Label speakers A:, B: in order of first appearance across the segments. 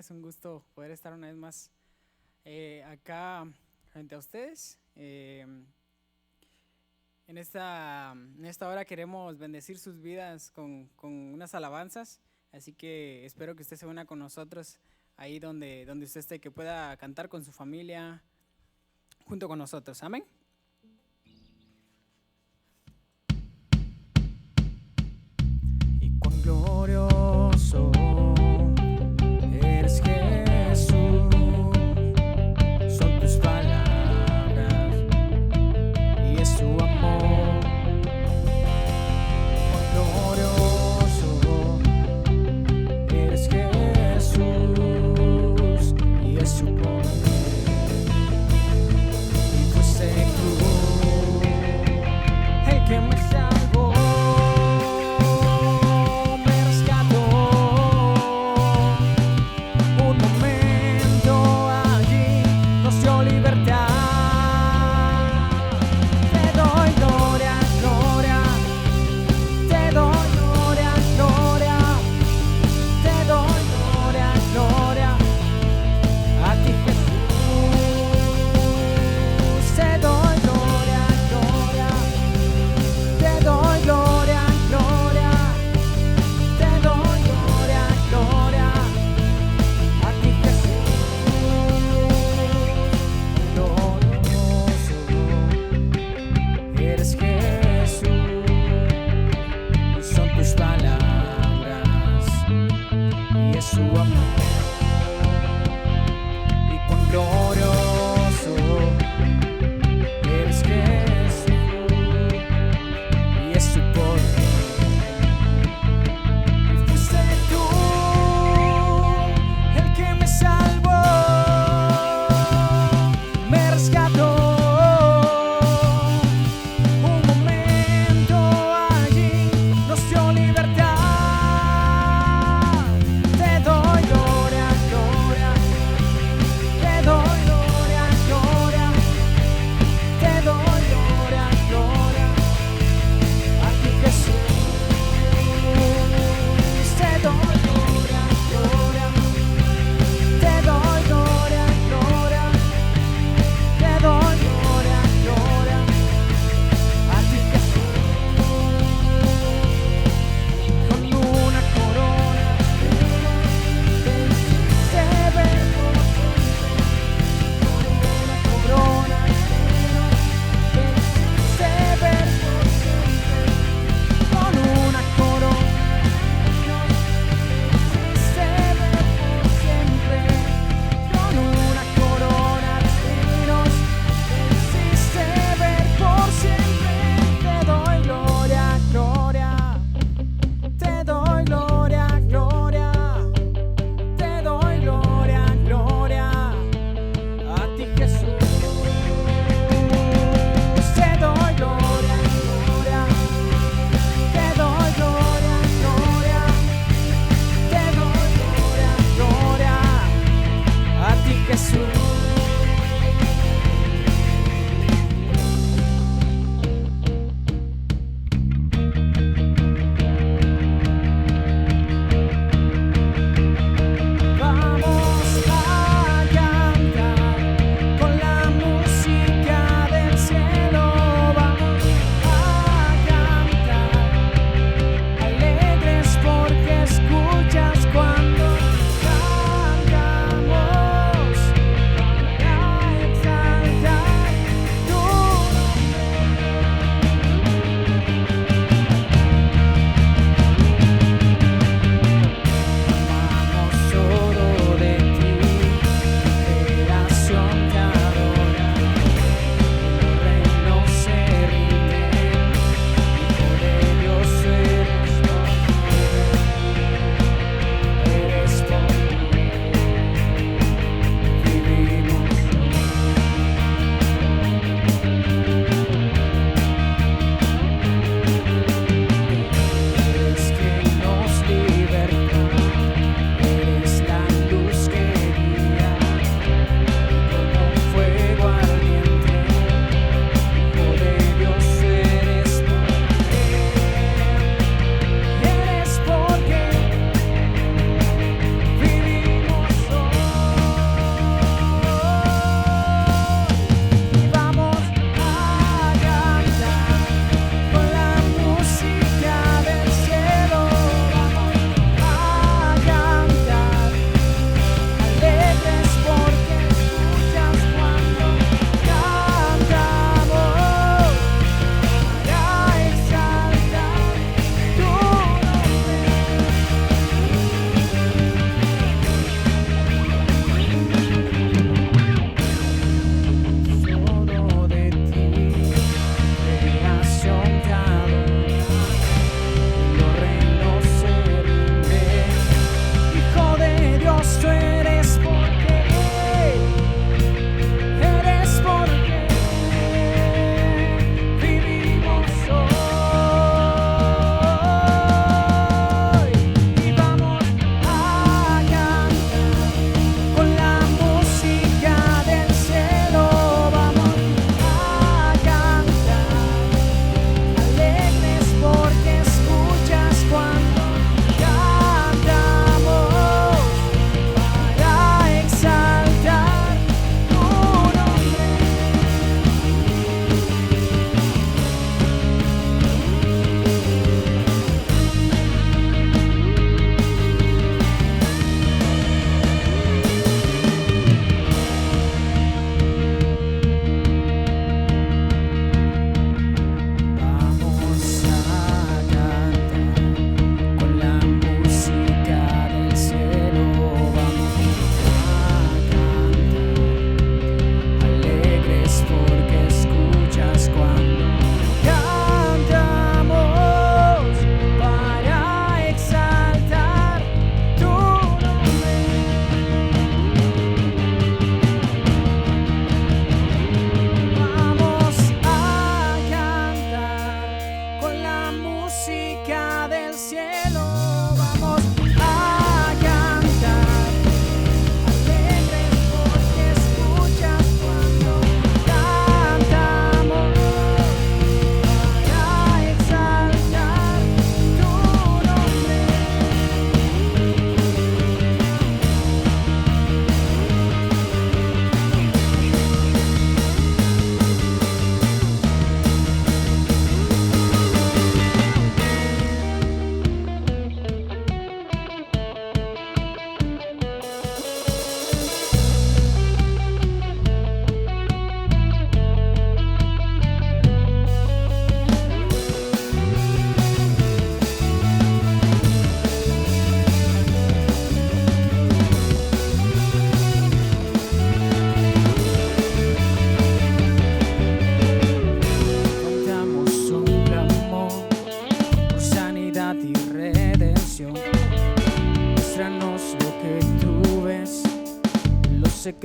A: Es un gusto poder estar una vez más acá frente a ustedes. En esta hora queremos bendecir sus vidas con unas alabanzas, así que espero que usted se una con nosotros ahí donde usted esté, que pueda cantar con su familia junto con nosotros. Amén. Y cuán glorioso eres, Jesús, son tus palabras y es su amor. Cuán glorioso eres, Jesús, y es su poder. Y fuiste tú el que me salvó, me rescató. Un momento allí nos dio libertad. Te doy gloria, gloria. Te doy gloria, gloria. Te doy gloria, gloria. A ti, Jesús. Te doy gloria, gloria. Te doy gloria, gloria. Te doy gloria, gloria. A ti, Jesús. Gloria.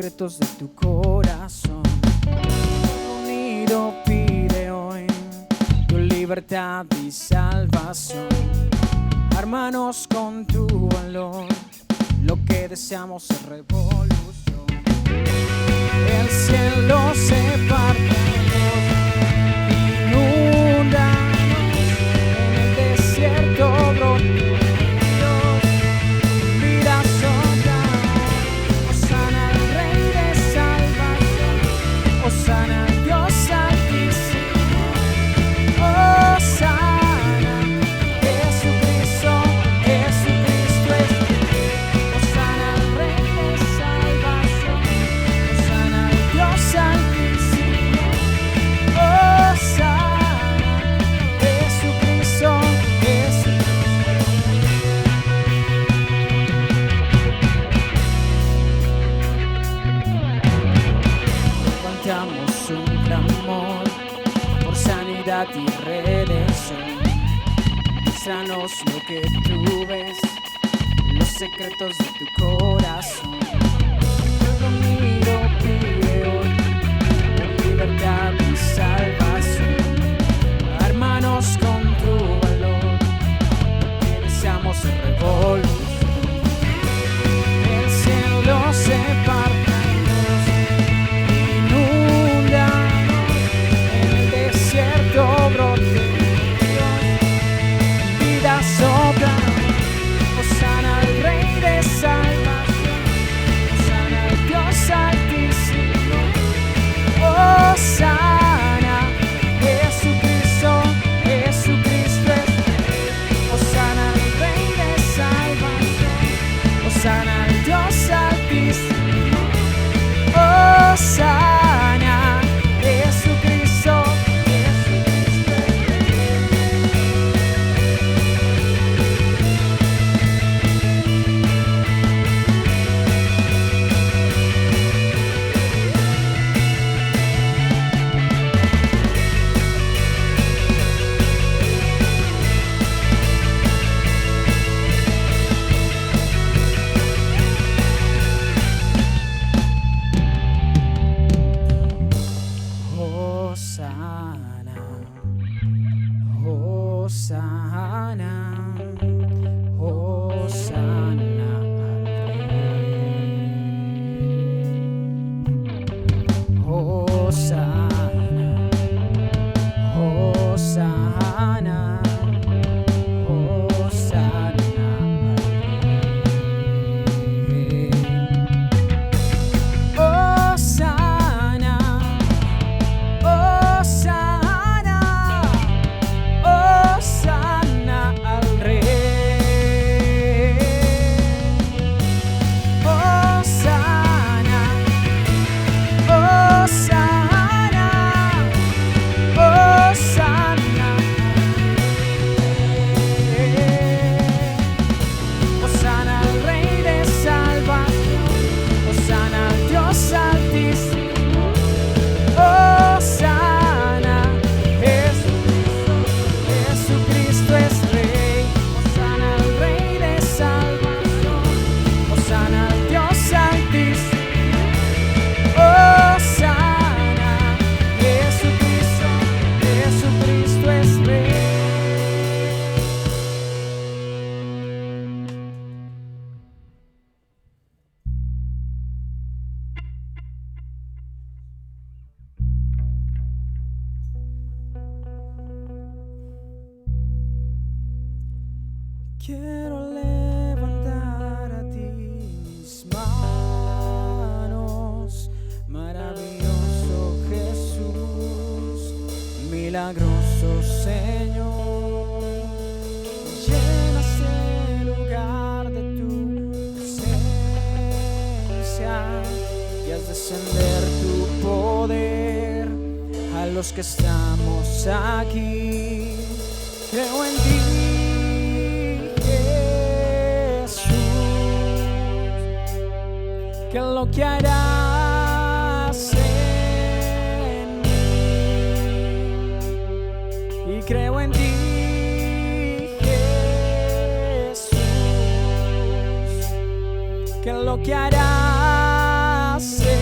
A: secretos de tu corazón. Unido pide hoy tu libertad y salvación. Ármanos con tu valor, lo que deseamos es revolución. El cielo se parte, inúndanos, en el desierto brote vida sola. Hosana al Rey de salvación, hosana al Dios altísimo, hosana, Jesucristo, Jesucristo es Rey. Hosana al Rey de salvación, hosana al Dios altísimo, hosana, Jesucristo, Jesucristo. Levantamos un clamor por sanidad y redención. Muéstranos lo que tú ves, los secretos de tu corazón. El unido pide hoy libertad y salvación. Hermanos con tu valor, que deseamos en revolución. El cielo se parte en dos, inúndanos, en el desierto brote vida sopla. Hosana al Rey de salvación, hosana al Dios altísimo, hosana, Jesucristo, Jesucristo es Rey. Hosana al Rey de salvación, hosana al Dios altísimo, hosana, Jesucristo, Jesucristo es Hosana, Hosana, Hosana al Rey. Hosana, Hosana, Hosana al Rey. Hosana, hosana, hosana al Rey. Hosana, hosana, hosana al Rey. Hosana al Rey de salvación, hosana al Dios altísimo, hosana, Jesucristo, Jesucristo es Rey. Hosana al Rey de salvación, hosana al Dios altísimo, hosana, Jesucristo, Jesucristo es Rey. Quiero levantar a ti mis manos, maravilloso Jesús, milagroso Señor. Llena este lugar de tu presencia y haz descender tu poder a los que estamos aquí. Creo en ti, que lo que harás en mí, y creo en ti, Jesús, que lo que harás en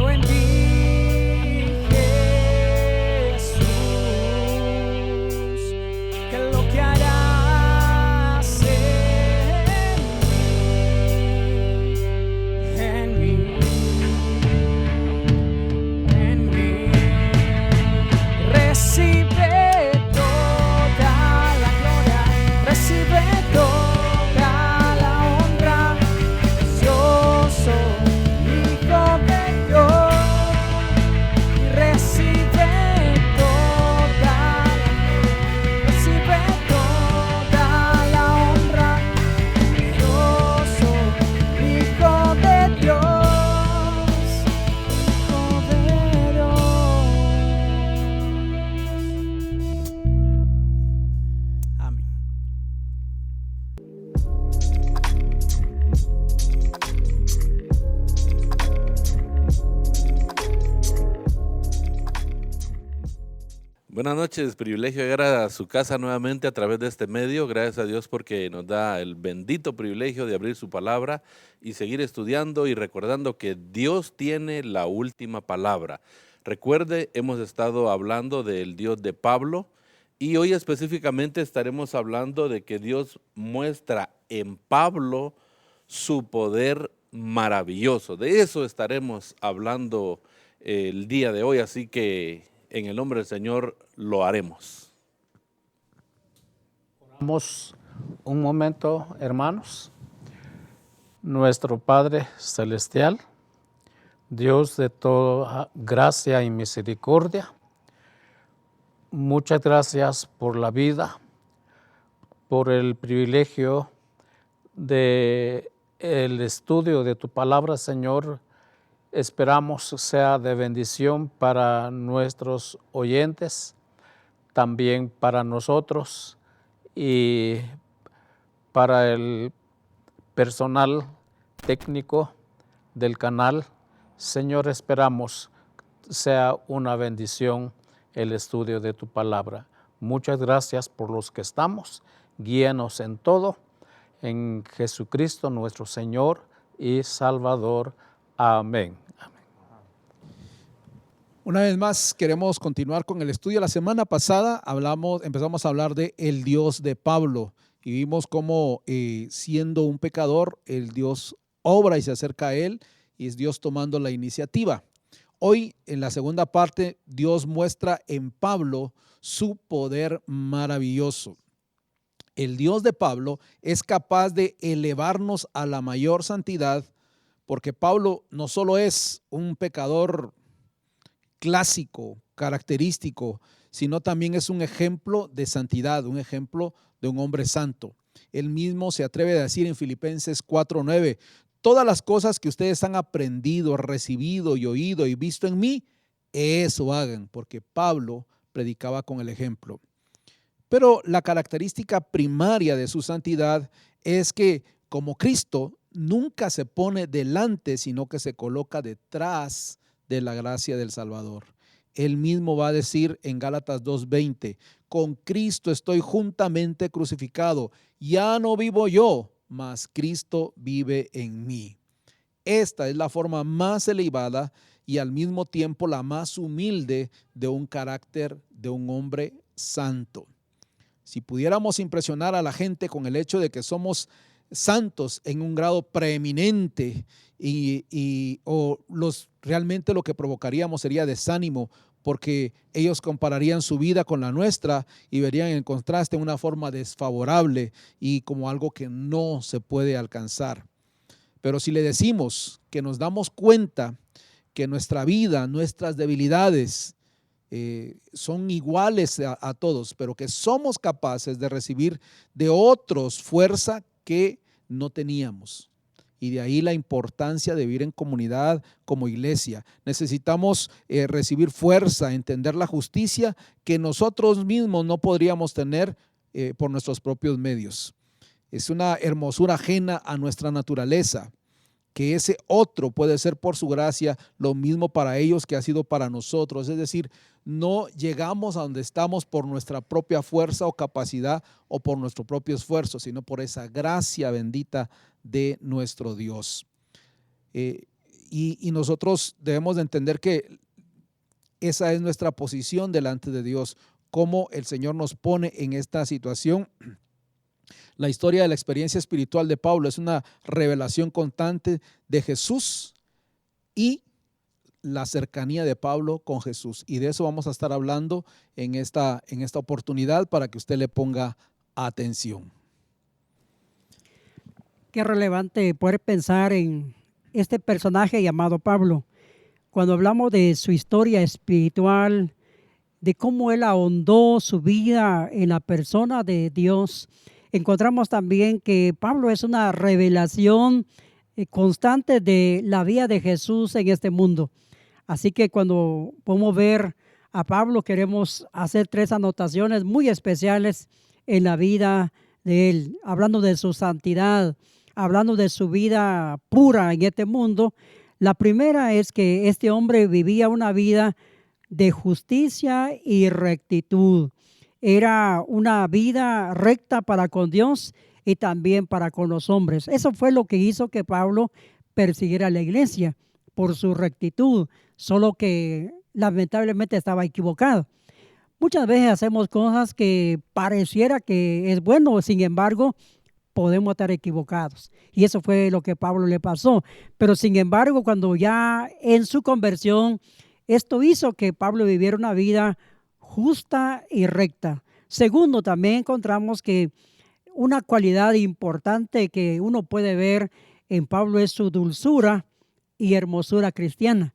A: Creo en ti, Jesús, que lo que harás en mí, en mí. Recibe toda la gloria, recibe toda la honra. Yo soy hijo de Dios y recibe toda la honra. Yo soy hijo de Dios, hijo de Dios. Amén.
B: Buenas noches, privilegio de llegar a su casa nuevamente a través de este medio. Gracias a Dios porque nos da el bendito privilegio de abrir su palabra y seguir estudiando y recordando que Dios tiene la última palabra. Recuerde, hemos estado hablando del Dios de Pablo y hoy específicamente estaremos hablando de que Dios muestra en Pablo su poder maravilloso. De eso estaremos hablando el día de hoy, así que en el nombre del Señor lo haremos.
C: Oramos un momento, hermanos. Nuestro Padre Celestial, Dios de toda gracia y misericordia, muchas gracias por la vida, por el privilegio de el estudio de tu palabra, Señor. Esperamos sea de bendición para nuestros oyentes, también para nosotros y para el personal técnico del canal. Señor, esperamos sea una bendición el estudio de tu palabra. Muchas gracias por los que estamos. Guíanos en todo. En Jesucristo nuestro Señor y Salvador. Amén.
D: Una vez más queremos continuar con el estudio. La semana pasada empezamos a hablar de el Dios de Pablo y vimos cómo siendo un pecador, el Dios obra y se acerca a él y es Dios tomando la iniciativa. Hoy en la segunda parte Dios muestra en Pablo su poder maravilloso. El Dios de Pablo es capaz de elevarnos a la mayor santidad porque Pablo no solo es un pecador clásico, característico, sino también es un ejemplo de santidad, un ejemplo de un hombre santo. Él mismo se atreve a decir en Filipenses 4:9, todas las cosas que ustedes han aprendido, recibido y oído y visto en mí, eso hagan, porque Pablo predicaba con el ejemplo. Pero la característica primaria de su santidad es que, como Cristo, nunca se pone delante, sino que se coloca detrás de la gracia del Salvador. Él mismo va a decir en Gálatas 2:20, con Cristo estoy juntamente crucificado, ya no vivo yo, mas Cristo vive en mí. Esta es la forma más elevada y al mismo tiempo la más humilde de un carácter de un hombre santo. Si pudiéramos impresionar a la gente con el hecho de que somos santos en un grado preeminente realmente lo que provocaríamos sería desánimo porque ellos compararían su vida con la nuestra y verían el contraste en una forma desfavorable y como algo que no se puede alcanzar. Pero si le decimos que nos damos cuenta que nuestra vida, nuestras debilidades son iguales a todos, pero que somos capaces de recibir de otros fuerza que no teníamos. Y de ahí la importancia de vivir en comunidad como iglesia. Necesitamos recibir fuerza, entender la justicia que nosotros mismos no podríamos tener por nuestros propios medios. Es una hermosura ajena a nuestra naturaleza, que ese otro puede ser por su gracia lo mismo para ellos que ha sido para nosotros. Es decir, no llegamos a donde estamos por nuestra propia fuerza o capacidad o por nuestro propio esfuerzo, sino por esa gracia bendita de nuestro Dios. y nosotros debemos de entender que esa es nuestra posición delante de Dios, cómo el Señor nos pone en esta situación. La historia de la experiencia espiritual de Pablo es una revelación constante de Jesús y la cercanía de Pablo con Jesús. Y de eso vamos a estar hablando en esta oportunidad para que usted le ponga atención.
E: Qué relevante poder pensar en este personaje llamado Pablo. Cuando hablamos de su historia espiritual, de cómo él ahondó su vida en la persona de Dios, encontramos también que Pablo es una revelación constante de la vida de Jesús en este mundo. Así que cuando podemos ver a Pablo, queremos hacer 3 anotaciones muy especiales en la vida de él, hablando de su santidad, hablando de su vida pura en este mundo. La primera es que este hombre vivía una vida de justicia y rectitud. Era una vida recta para con Dios y también para con los hombres. Eso fue lo que hizo que Pablo persiguiera a la iglesia, por su rectitud, solo que lamentablemente estaba equivocado. Muchas veces hacemos cosas que pareciera que es bueno, sin embargo, podemos estar equivocados. Y eso fue lo que a Pablo le pasó. Pero sin embargo, cuando ya en su conversión, esto hizo que Pablo viviera una vida justa y recta. Segundo, también encontramos que una cualidad importante que uno puede ver en Pablo es su dulzura y hermosura cristiana.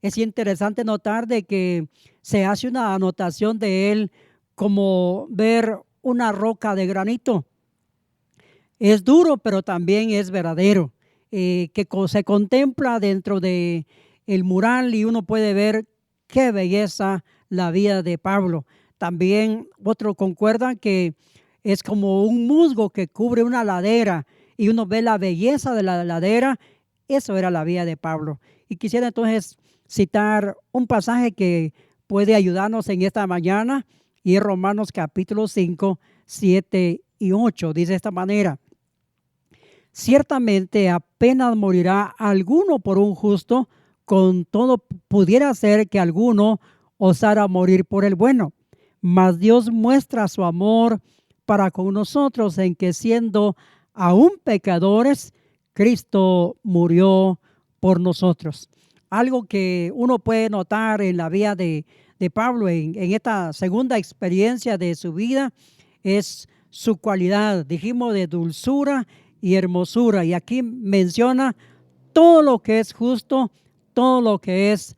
E: Es interesante notar de que se hace una anotación de él como ver una roca de granito. Es duro, pero también es verdadero, que se contempla dentro de el mural y uno puede ver qué belleza la vida de Pablo. También otros concuerdan que es como un musgo que cubre una ladera y uno ve la belleza de la ladera. Eso era la vida de Pablo. Y quisiera entonces citar un pasaje que puede ayudarnos en esta mañana, y es Romanos capítulo 5, 7 y 8. Dice de esta manera: ciertamente apenas morirá alguno por un justo, con todo pudiera ser que alguno osara morir por el bueno. Mas Dios muestra su amor para con nosotros en que, siendo aún pecadores, Cristo murió por nosotros. Algo que uno puede notar en la vida de Pablo, en esta segunda experiencia de su vida, es su cualidad, dijimos, de dulzura y hermosura. Y aquí menciona todo lo que es justo, todo lo que es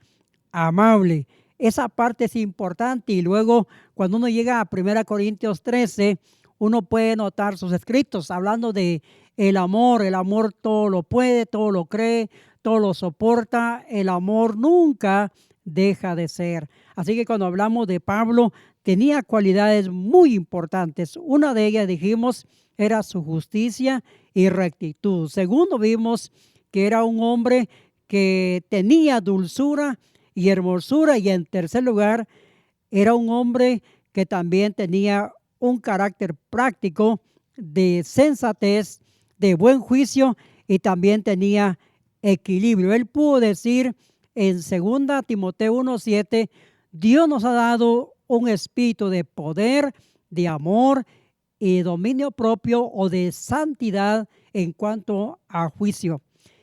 E: amable. Esa parte es importante. Y luego, cuando uno llega a 1 Corintios 13, uno puede notar sus escritos hablando de el amor. El amor todo lo puede, todo lo cree, todo lo soporta. El amor nunca deja de ser. Así que cuando hablamos de Pablo, tenía cualidades muy importantes. Una de ellas, dijimos, era su justicia y rectitud. Segundo, vimos que era un hombre que tenía dulzura y hermosura. Y en tercer lugar, era un hombre que también tenía un carácter práctico, de sensatez, de buen juicio, y también tenía equilibrio. Él pudo decir en 2 Timoteo 1:7, Dios nos ha dado un espíritu de poder, de amor y dominio propio, o de santidad en cuanto a juicio.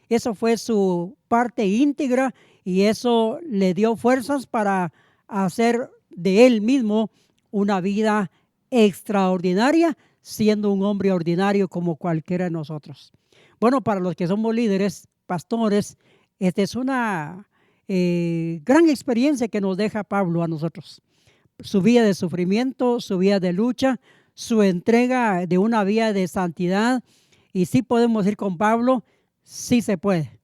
E: Eso fue su parte íntegra y eso le dio fuerzas para hacer de él mismo una vida extraordinaria, siendo un hombre ordinario como cualquiera de nosotros. Bueno, para los que somos líderes, pastores, esta es una gran experiencia que nos deja Pablo a nosotros. Su vida de sufrimiento, su vida de lucha, su entrega de una vida de santidad. Y sí podemos ir con Pablo, sí se puede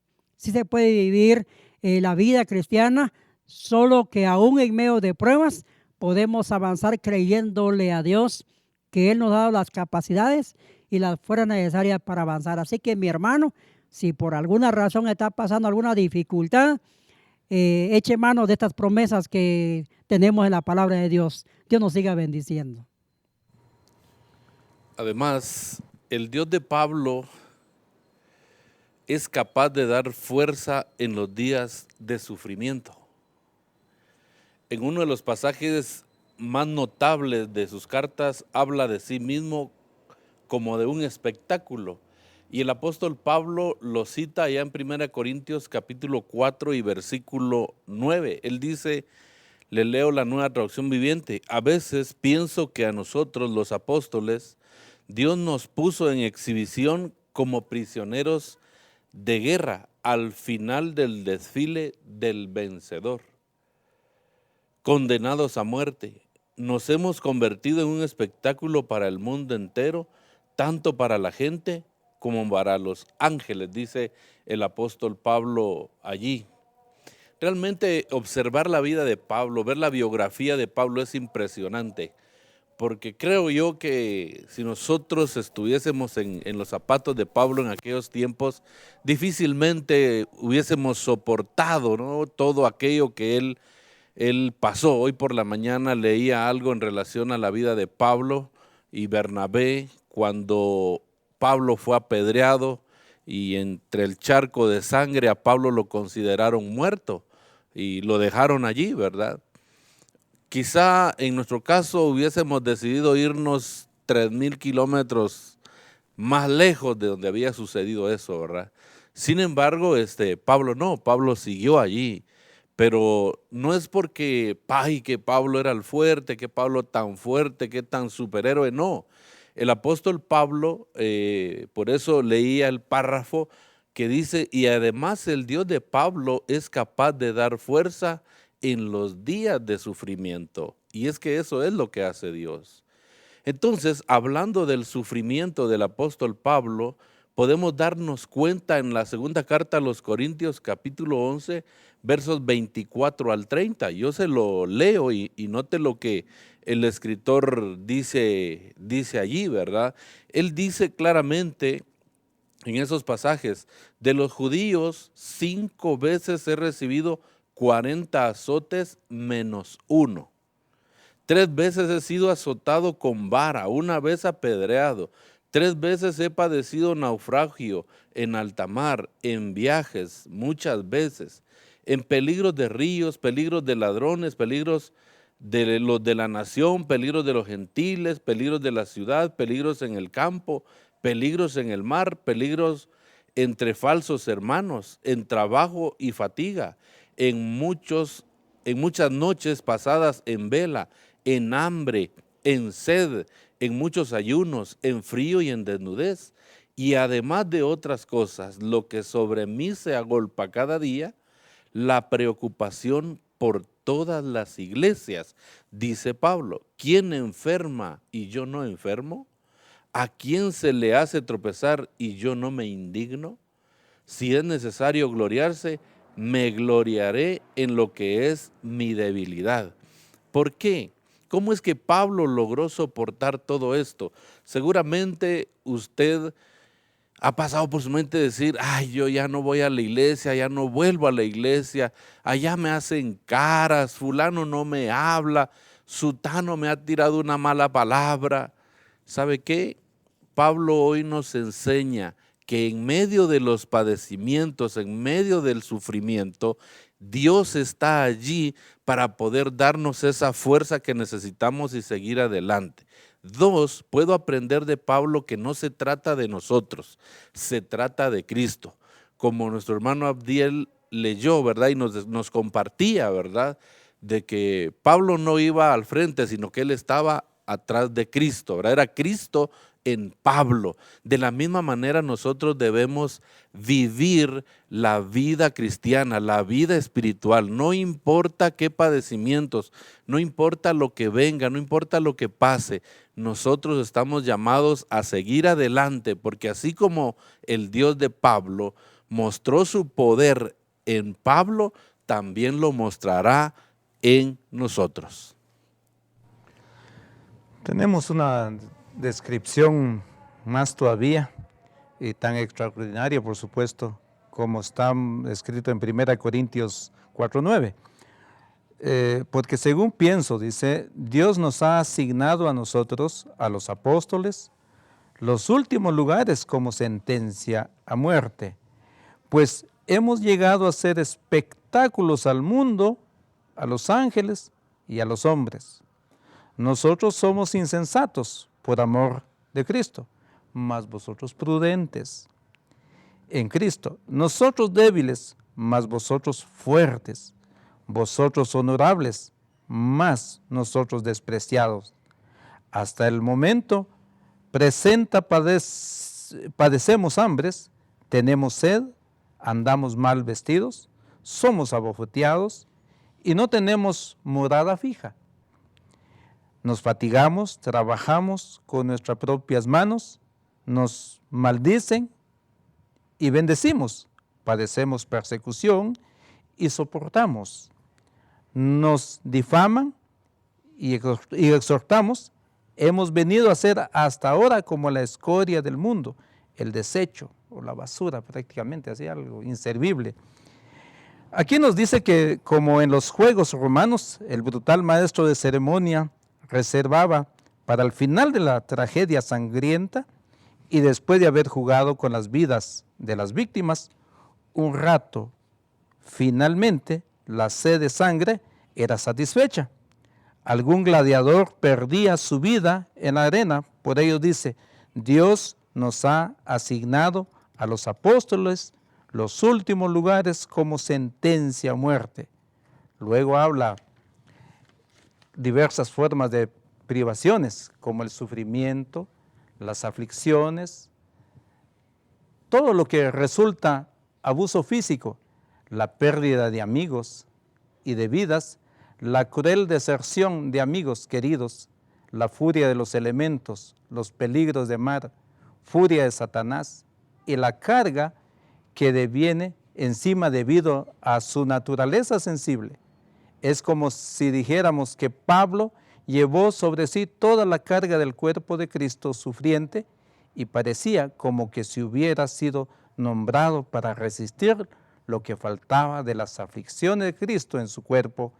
E: vivir la vida cristiana, solo que aún en medio de pruebas podemos avanzar creyéndole a Dios que Él nos ha dado las capacidades y las fuerzas necesarias para avanzar. Así que, mi hermano, si por alguna razón está pasando alguna dificultad, eche mano de estas promesas que tenemos en la palabra de Dios. Dios nos siga bendiciendo.
B: Además, el Dios de Pablo es capaz de dar fuerza en los días de sufrimiento. En uno de los pasajes más notables de sus cartas habla de sí mismo como de un espectáculo. Y el apóstol Pablo lo cita allá en 1 Corintios capítulo 4 y versículo 9. Él dice, le leo la Nueva Traducción Viviente: a veces pienso que a nosotros los apóstoles Dios nos puso en exhibición como prisioneros de guerra al final del desfile del vencedor. Condenados a muerte, nos hemos convertido en un espectáculo para el mundo entero, tanto para la gente como para los ángeles, dice el apóstol Pablo allí. Realmente observar la vida de Pablo, ver la biografía de Pablo es impresionante, porque creo yo que si nosotros estuviésemos en los zapatos de Pablo en aquellos tiempos, difícilmente hubiésemos soportado, ¿no?, todo aquello que él pasó. Hoy por la mañana leía algo en relación a la vida de Pablo y Bernabé, cuando Pablo fue apedreado y entre el charco de sangre a Pablo lo consideraron muerto y lo dejaron allí, ¿verdad? Quizá en nuestro caso hubiésemos decidido irnos 3,000 kilómetros más lejos de donde había sucedido eso, ¿verdad? Sin embargo, Pablo no, Pablo siguió allí, pero no es porque que Pablo era el fuerte, que Pablo tan fuerte, que tan superhéroe, no. El apóstol Pablo, por eso leía el párrafo que dice, y además el Dios de Pablo es capaz de dar fuerza en los días de sufrimiento. Y es que eso es lo que hace Dios. Entonces, hablando del sufrimiento del apóstol Pablo, podemos darnos cuenta en la segunda carta a los Corintios, capítulo 11, versos 24 al 30. Yo se lo leo y note lo que el escritor dice allí, ¿verdad? Él dice claramente en esos pasajes, de los judíos 5 veces he recibido 40 azotes menos 1. 3 veces he sido azotado con vara, 1 vez apedreado. 3 veces he padecido naufragio en alta mar, en viajes, muchas veces, en peligros de ríos, peligros de ladrones, peligros de los de la nación, peligros de los gentiles, peligros de la ciudad, peligros en el campo, peligros en el mar, peligros entre falsos hermanos, en trabajo y fatiga, en muchas noches pasadas en vela, en hambre, en sed, en muchos ayunos, en frío y en desnudez. Y además de otras cosas, lo que sobre mí se agolpa cada día, la preocupación por todas las iglesias. Dice Pablo, ¿quién enferma y yo no enfermo? ¿A quién se le hace tropezar y yo no me indigno? Si es necesario gloriarse, me gloriaré en lo que es mi debilidad. ¿Por qué? ¿Cómo es que Pablo logró soportar todo esto? Seguramente usted ha pasado por su mente decir, yo ya no voy a la iglesia, ya no vuelvo a la iglesia, allá me hacen caras, fulano no me habla, sutano me ha tirado una mala palabra. ¿Sabe qué? Pablo hoy nos enseña que en medio de los padecimientos, en medio del sufrimiento, Dios está allí para poder darnos esa fuerza que necesitamos y seguir adelante. 2, puedo aprender de Pablo que no se trata de nosotros, se trata de Cristo. Como nuestro hermano Abdiel leyó, ¿verdad? Y nos compartía, ¿verdad? De que Pablo no iba al frente, sino que él estaba atrás de Cristo, ¿verdad? Era Cristo en Pablo. De la misma manera nosotros debemos vivir la vida cristiana, la vida espiritual. No importa qué padecimientos, no importa lo que venga, no importa lo que pase, nosotros estamos llamados a seguir adelante, porque así como el Dios de Pablo mostró su poder en Pablo, también lo mostrará en nosotros.
F: Tenemos una descripción más todavía y tan extraordinaria, por supuesto, como está escrito en 1 Corintios 4:9. Porque según pienso, dice, Dios nos ha asignado a nosotros, a los apóstoles, los últimos lugares como sentencia a muerte, pues hemos llegado a hacer espectáculos al mundo, a los ángeles y a los hombres. Nosotros somos insensatos por amor de Cristo, mas vosotros prudentes en Cristo. Nosotros débiles, mas vosotros fuertes. Vosotros honorables, mas nosotros despreciados. Hasta el momento presente padecemos hambres, tenemos sed, andamos mal vestidos, somos abofeteados y no tenemos morada fija. Nos fatigamos, trabajamos con nuestras propias manos, nos maldicen y bendecimos, padecemos persecución y soportamos. Nos difaman y exhortamos. Hemos venido a ser hasta ahora como la escoria del mundo, el desecho o la basura prácticamente, así algo inservible. Aquí nos dice que como en los juegos romanos, el brutal maestro de ceremonia reservaba para el final de la tragedia sangrienta y después de haber jugado con las vidas de las víctimas, un rato, finalmente, la sed de sangre era satisfecha. Algún gladiador perdía su vida en la arena, por ello dice, Dios nos ha asignado a los apóstoles los últimos lugares como sentencia a muerte. Luego habla diversas formas de privaciones, como el sufrimiento, las aflicciones, todo lo que resulta abuso físico, la pérdida de amigos y de vidas, la cruel deserción de amigos queridos, la furia de los elementos, los peligros de mar, furia de Satanás y la carga que deviene encima debido a su naturaleza sensible. Es como si dijéramos que Pablo llevó sobre sí toda la carga del cuerpo de Cristo sufriente y parecía como que si hubiera sido nombrado para resistir lo que faltaba de las aflicciones de Cristo en su cuerpo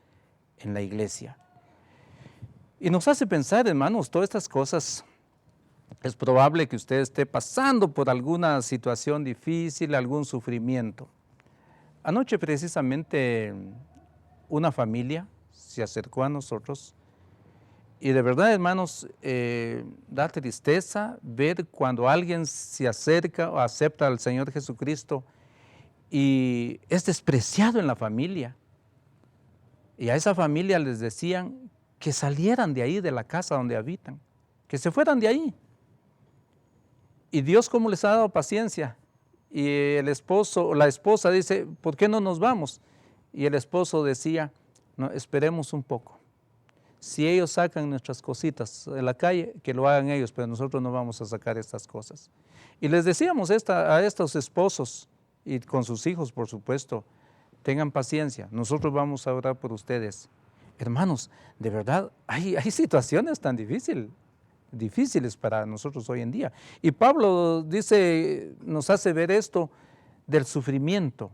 F: en la iglesia. Y nos hace pensar, hermanos, todas estas cosas. Es probable que usted esté pasando por alguna situación difícil, algún sufrimiento. Anoche precisamente una familia se acercó a nosotros y de verdad, hermanos, da tristeza ver cuando alguien se acerca o acepta al Señor Jesucristo y es despreciado en la familia. Y a esa familia les decían que salieran de ahí, de la casa donde habitan, que se fueran de ahí. Y Dios cómo les ha dado paciencia. Y el esposo o la esposa dice, ¿por qué no nos vamos? Y el esposo decía, no, esperemos un poco. Si ellos sacan nuestras cositas de la calle, que lo hagan ellos, pero nosotros no vamos a sacar estas cosas. Y les decíamos a estos esposos, y con sus hijos por supuesto, tengan paciencia, nosotros vamos a orar por ustedes. Hermanos, de verdad, hay situaciones tan difíciles para nosotros hoy en día. Y Pablo dice, nos hace ver esto del sufrimiento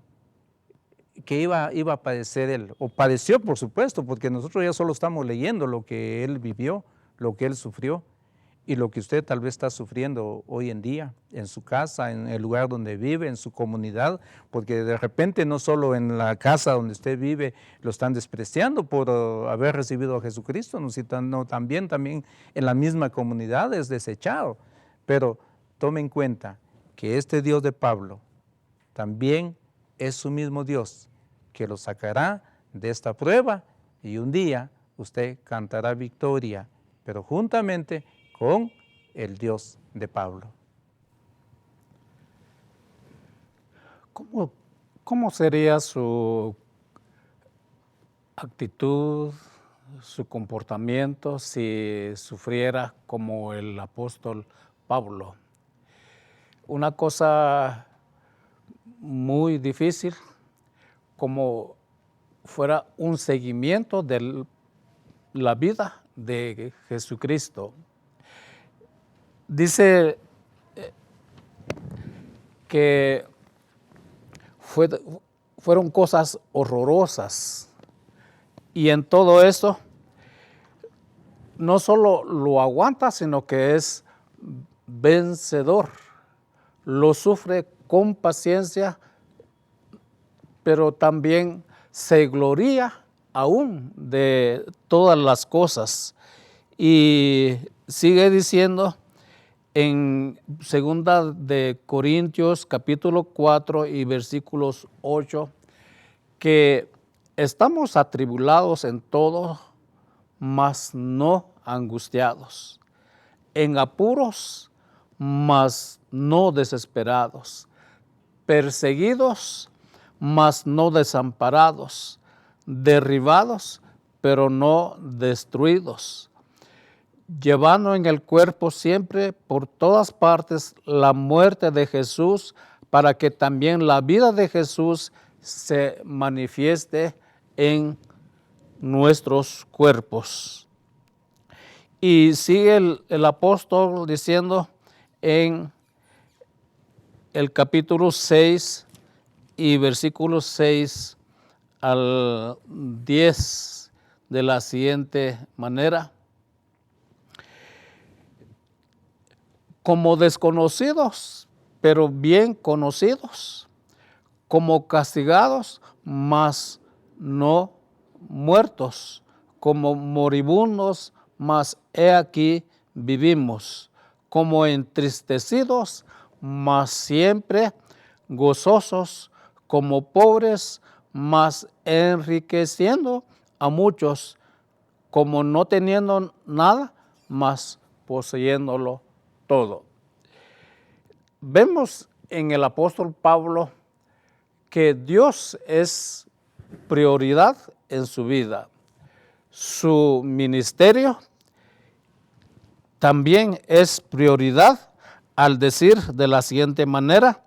F: que iba a padecer él, o padeció por supuesto, porque nosotros ya solo estamos leyendo lo que él vivió, lo que él sufrió, y lo que usted tal vez está sufriendo hoy en día, en su casa, en el lugar donde vive, en su comunidad, porque de repente no solo en la casa donde usted vive lo están despreciando por haber recibido a Jesucristo, sino también en la misma comunidad es desechado. Pero tome en cuenta que este Dios de Pablo también es su mismo Dios, que lo sacará de esta prueba y un día usted cantará victoria, pero juntamente con el Dios de Pablo.
C: ¿Cómo sería su actitud, su comportamiento si sufriera como el apóstol Pablo? Una cosa muy difícil, como fuera un seguimiento de la vida de Jesucristo. Dice que fueron cosas horrorosas y en todo eso no solo lo aguanta, sino que es vencedor. Lo sufre con paciencia pero también se gloría aún de todas las cosas. Y sigue diciendo en 2 de Corintios capítulo 4 y versículos 8, que estamos atribulados en todo, mas no angustiados, en apuros, mas no desesperados, perseguidos, mas no desamparados, derribados, pero no destruidos, llevando en el cuerpo siempre por todas partes la muerte de Jesús, para que también la vida de Jesús se manifieste en nuestros cuerpos. Y sigue el apóstol diciendo en el capítulo 6 y versículos 6 al 10 de la siguiente manera: como desconocidos, pero bien conocidos, como castigados, mas no muertos, como moribundos, mas he aquí vivimos, como entristecidos, mas siempre gozosos, como pobres, mas enriqueciendo a muchos, como no teniendo nada, mas poseyéndolo todo. Vemos en el apóstol Pablo que Dios es prioridad en su vida. Su ministerio también es prioridad, al decir de la siguiente manera: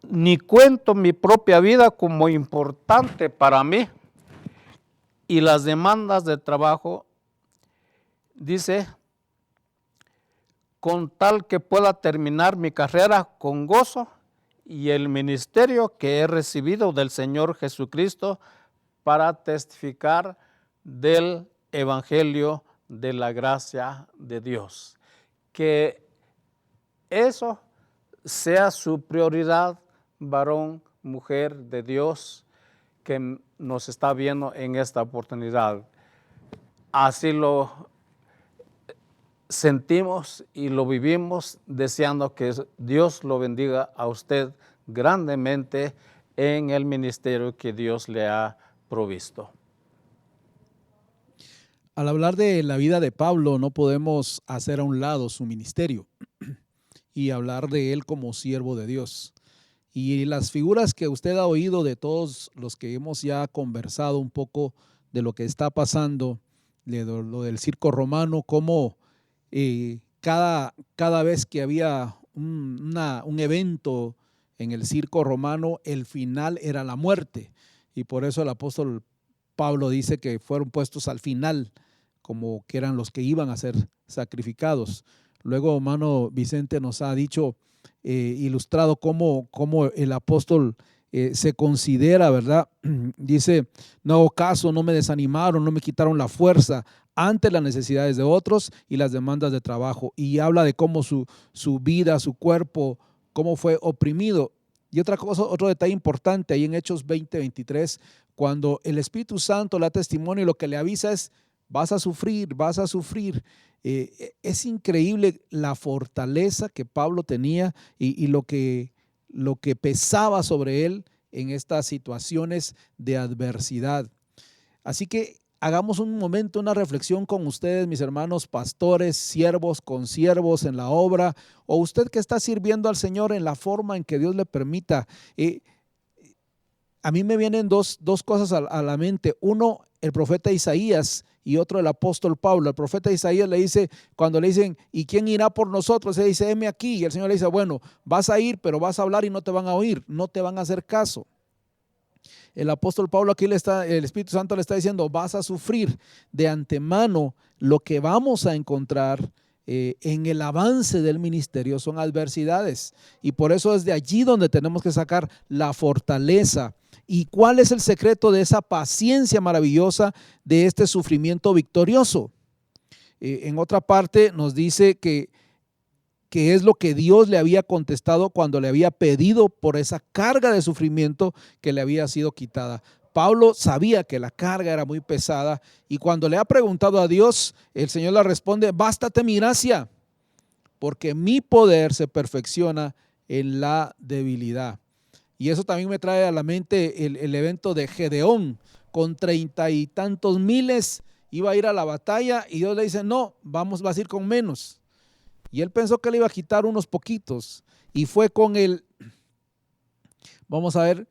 C: ni cuento mi propia vida como importante para mí, y las demandas de trabajo, dice, con tal que pueda terminar mi carrera con gozo y el ministerio que he recibido del Señor Jesucristo para testificar del Evangelio de la gracia de Dios. Que eso sea su prioridad, varón, mujer de Dios, que nos está viendo en esta oportunidad. Así lo sentimos y lo vivimos, deseando que Dios lo bendiga a usted grandemente en el ministerio que Dios le ha provisto.
D: Al hablar de la vida de Pablo, no podemos hacer a un lado su ministerio y hablar de él como siervo de Dios. Y las figuras que usted ha oído de todos los que hemos ya conversado un poco de lo que está pasando, de lo del circo romano, cómo cada vez que había un evento en el circo romano, el final era la muerte. Y por eso el apóstol Pablo dice que fueron puestos al final, como que eran los que iban a ser sacrificados. Luego, hermano Vicente nos ha dicho, ilustrado cómo el apóstol se considera, ¿verdad? Dice: no hago caso, no me desanimaron, no me quitaron la fuerza ante las necesidades de otros y las demandas de trabajo. Y habla de cómo su vida, su cuerpo, cómo fue oprimido. Y otra cosa, otro detalle importante ahí en Hechos 20:23, cuando el Espíritu Santo le da testimonio, lo que le avisa es: vas a sufrir, vas a sufrir. Es increíble la fortaleza que Pablo tenía y lo que pesaba sobre él en estas situaciones de adversidad. Así que hagamos un momento, una reflexión con ustedes, mis hermanos pastores, siervos, consiervos en la obra, o usted que está sirviendo al Señor en la forma en que Dios le permita. A mí me vienen dos cosas a la mente. Uno, el profeta Isaías, y otro, el apóstol Pablo. El profeta Isaías le dice, cuando le dicen: ¿y quién irá por nosotros? Él dice: heme aquí. Y el Señor le dice: bueno, vas a ir, pero vas a hablar y no te van a oír, no te van a hacer caso. El apóstol Pablo aquí el Espíritu Santo le está diciendo: vas a sufrir de antemano. Lo que vamos a encontrar en el avance del ministerio son adversidades, y por eso es de allí donde tenemos que sacar la fortaleza. ¿Y cuál es el secreto de esa paciencia maravillosa, de este sufrimiento victorioso? En otra parte nos dice que que es lo que Dios le había contestado cuando le había pedido por esa carga de sufrimiento que le había sido quitada. Pablo sabía que la carga era muy pesada y cuando le ha preguntado a Dios, el Señor le responde: bástate mi gracia, porque mi poder se perfecciona en la debilidad. Y eso también me trae a la mente el evento de Gedeón, con 30 y tantos miles, iba a ir a la batalla y Dios le dice: no, vas a ir con menos. Y él pensó que le iba a quitar unos poquitos y fue con el, vamos a ver,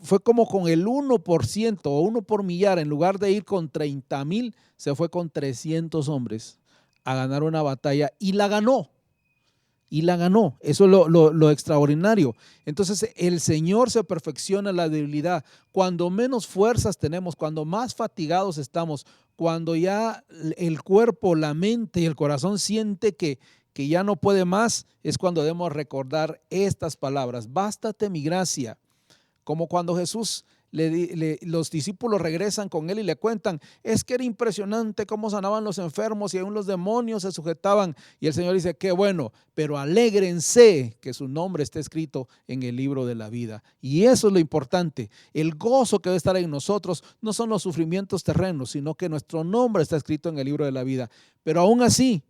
D: fue como con el 1% o 1 por millar. En lugar de ir con 30,000, se fue con 300 hombres a ganar una batalla y la ganó. Y la ganó. Eso es lo extraordinario. Entonces el Señor se perfecciona en la debilidad. Cuando menos fuerzas tenemos, cuando más fatigados estamos, cuando ya el cuerpo, la mente y el corazón siente que ya no puede más, es cuando debemos recordar estas palabras: bástate mi gracia. Como cuando Jesús, los discípulos regresan con él y le cuentan: es que era impresionante cómo sanaban los enfermos y aún los demonios se sujetaban. Y el Señor dice: qué bueno, pero alégrense que su nombre esté escrito en el libro de la vida. Y eso es lo importante. El gozo que debe estar en nosotros no son los sufrimientos terrenos, sino que nuestro nombre está escrito en el libro de la vida. Pero aún así,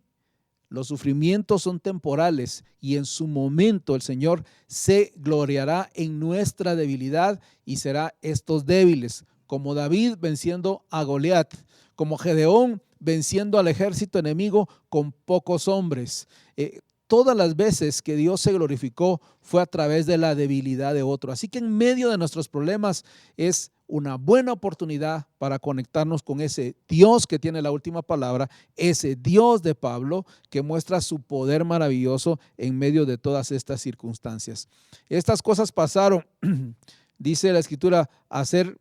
D: los sufrimientos son temporales y en su momento el Señor se gloriará en nuestra debilidad y será estos débiles, como David venciendo a Goliat, como Gedeón venciendo al ejército enemigo con pocos hombres. Todas las veces que Dios se glorificó fue a través de la debilidad de otro. Así que en medio de nuestros problemas es una buena oportunidad para conectarnos con ese Dios que tiene la última palabra, ese Dios de Pablo que muestra su poder maravilloso en medio de todas estas circunstancias. Estas cosas pasaron, dice la Escritura, a ser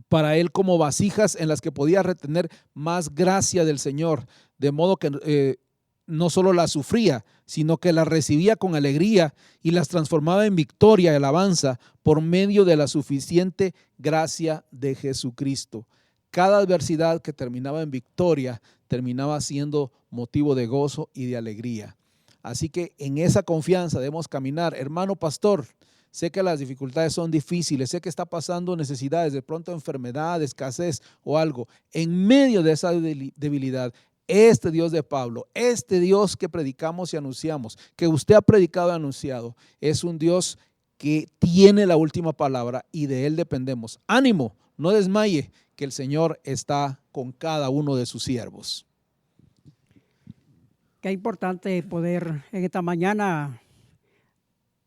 D: para él como vasijas en las que podía retener más gracia del Señor, de modo que no solo las sufría, sino que las recibía con alegría y las transformaba en victoria y alabanza por medio de la suficiente gracia de Jesucristo. Cada adversidad que terminaba en victoria terminaba siendo motivo de gozo y de alegría. Así que en esa confianza debemos caminar. Hermano pastor, sé que las dificultades son difíciles, sé que está pasando necesidades, de pronto enfermedad, escasez o algo. En medio de esa debilidad, este Dios de Pablo, este Dios que predicamos y anunciamos, que usted ha predicado y anunciado, es un Dios que tiene la última palabra y de él dependemos. Ánimo, no desmaye, que el Señor está con cada uno de sus siervos.
E: Qué importante poder en esta mañana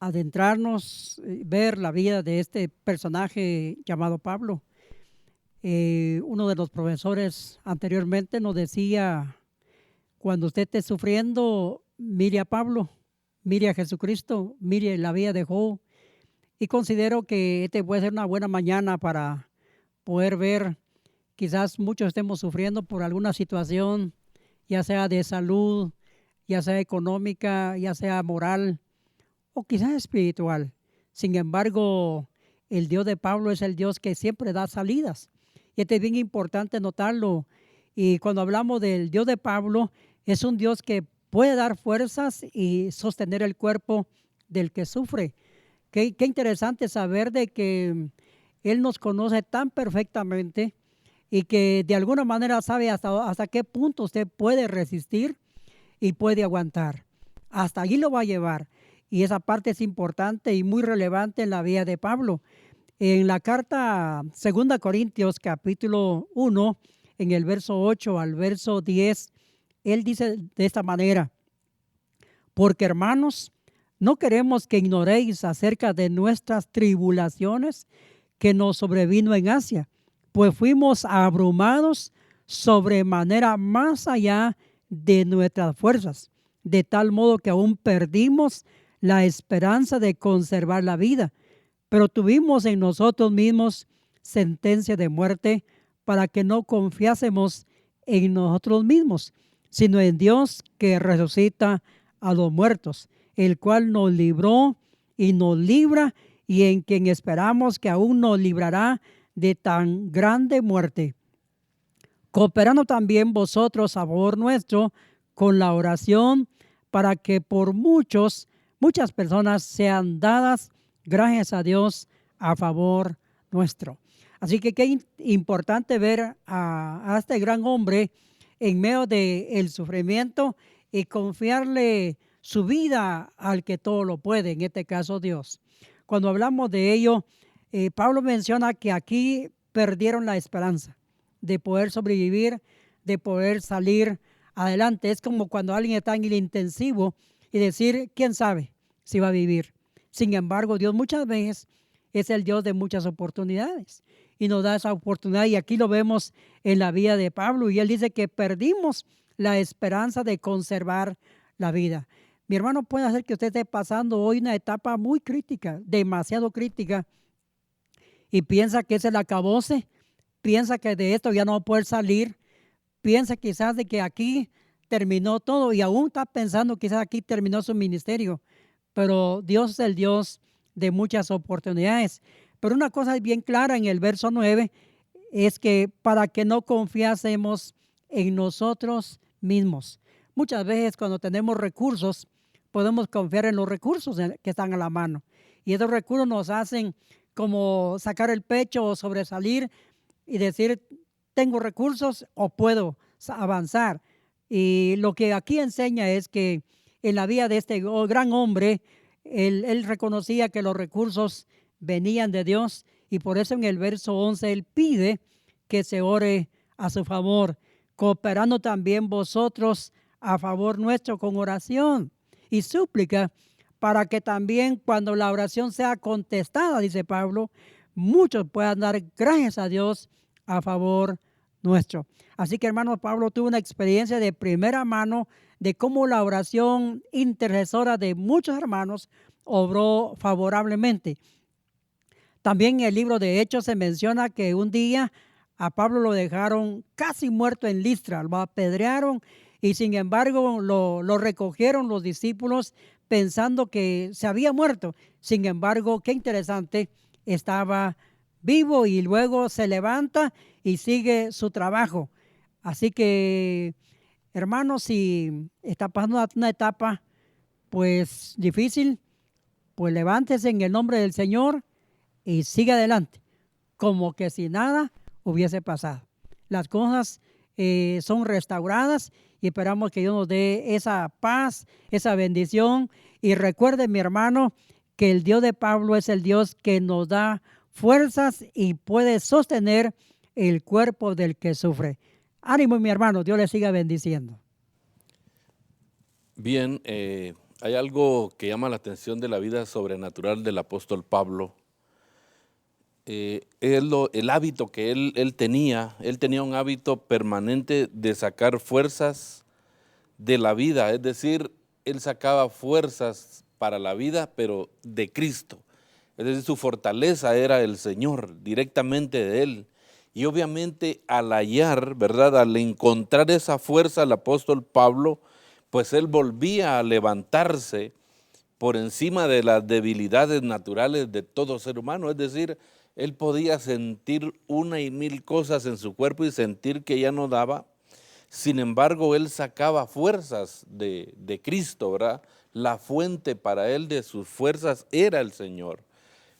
E: adentrarnos, ver la vida de este personaje llamado Pablo. Uno de los profesores anteriormente nos decía: cuando usted esté sufriendo, mire a Pablo, mire a Jesucristo, mire la vida de Job. Y considero que este puede ser una buena mañana para poder ver, quizás muchos estemos sufriendo por alguna situación, ya sea de salud, ya sea económica, ya sea moral o quizás espiritual. Sin embargo, el Dios de Pablo es el Dios que siempre da salidas. Y es bien importante notarlo. Y cuando hablamos del Dios de Pablo, es un Dios que puede dar fuerzas y sostener el cuerpo del que sufre. Qué interesante saber de que Él nos conoce tan perfectamente y que de alguna manera sabe hasta qué punto usted puede resistir y puede aguantar. Hasta allí lo va a llevar. Y esa parte es importante y muy relevante en la vida de Pablo. En la carta 2 Corintios capítulo 1, en el verso 8 al verso 10, él dice de esta manera: porque hermanos, no queremos que ignoréis acerca de nuestras tribulaciones que nos sobrevino en Asia, pues fuimos abrumados sobremanera más allá de nuestras fuerzas, de tal modo que aún perdimos la esperanza de conservar la vida. Pero tuvimos en nosotros mismos sentencia de muerte para que no confiásemos en nosotros mismos, sino en Dios que resucita a los muertos, el cual nos libró y nos libra, y en quien esperamos que aún nos librará de tan grande muerte. Cooperando también vosotros a favor nuestro con la oración, para que por muchas personas sean dadas, gracias a Dios, a favor nuestro. Así que qué importante ver a este gran hombre en medio del sufrimiento y confiarle su vida al que todo lo puede, en este caso Dios. Cuando hablamos de ello, Pablo menciona que aquí perdieron la esperanza de poder sobrevivir, de poder salir adelante. Es como cuando alguien está en el intensivo y decir, ¿quién sabe si va a vivir? Sin embargo, Dios muchas veces es el Dios de muchas oportunidades y nos da esa oportunidad, y aquí lo vemos en la vida de Pablo, y él dice que perdimos la esperanza de conservar la vida. Mi hermano, puede ser que usted esté pasando hoy una etapa muy crítica, demasiado crítica, y piensa que es el acabose, piensa que de esto ya no va a poder salir, piensa quizás de que aquí terminó todo, y aún está pensando quizás aquí terminó su ministerio, pero Dios es el Dios de muchas oportunidades. Pero una cosa es bien clara en el verso 9, es que para que no confiásemos en nosotros mismos. Muchas veces cuando tenemos recursos, podemos confiar en los recursos que están a la mano. Y esos recursos nos hacen como sacar el pecho o sobresalir y decir, tengo recursos o puedo avanzar. Y lo que aquí enseña es que en la vida de este gran hombre, él reconocía que los recursos venían de Dios, y por eso en el verso 11 él pide que se ore a su favor, cooperando también vosotros a favor nuestro con oración y súplica, para que también cuando la oración sea contestada, dice Pablo, muchos puedan dar gracias a Dios a favor nuestro. Así que, hermano, Pablo tuvo una experiencia de primera mano de cómo la oración intercesora de muchos hermanos obró favorablemente. También en el libro de Hechos se menciona que un día a Pablo lo dejaron casi muerto en Listra, lo apedrearon, y sin embargo lo recogieron los discípulos pensando que se había muerto. Sin embargo, qué interesante, estaba vivo y luego se levanta y sigue su trabajo. Así que, hermanos, si está pasando una etapa pues difícil, pues levántese en el nombre del Señor y sigue adelante, como que si nada hubiese pasado. Las cosas son restauradas, y esperamos que Dios nos dé esa paz, esa bendición. Y recuerde, mi hermano, que el Dios de Pablo es el Dios que nos da fuerzas y puede sostener el cuerpo del que sufre. Ánimo, mi hermano, Dios le siga bendiciendo.
B: Bien, hay algo que llama la atención de la vida sobrenatural del apóstol Pablo. El hábito que él tenía un hábito permanente de sacar fuerzas de la vida, es decir, él sacaba fuerzas para la vida, pero de Cristo. Es decir, su fortaleza era el Señor, directamente de Él. Y obviamente al hallar, ¿verdad?, al encontrar esa fuerza el apóstol Pablo, pues él volvía a levantarse por encima de las debilidades naturales de todo ser humano. Es decir, él podía sentir una y mil cosas en su cuerpo y sentir que ya no daba. Sin embargo, él sacaba fuerzas de Cristo, ¿verdad? La fuente para él de sus fuerzas era el Señor.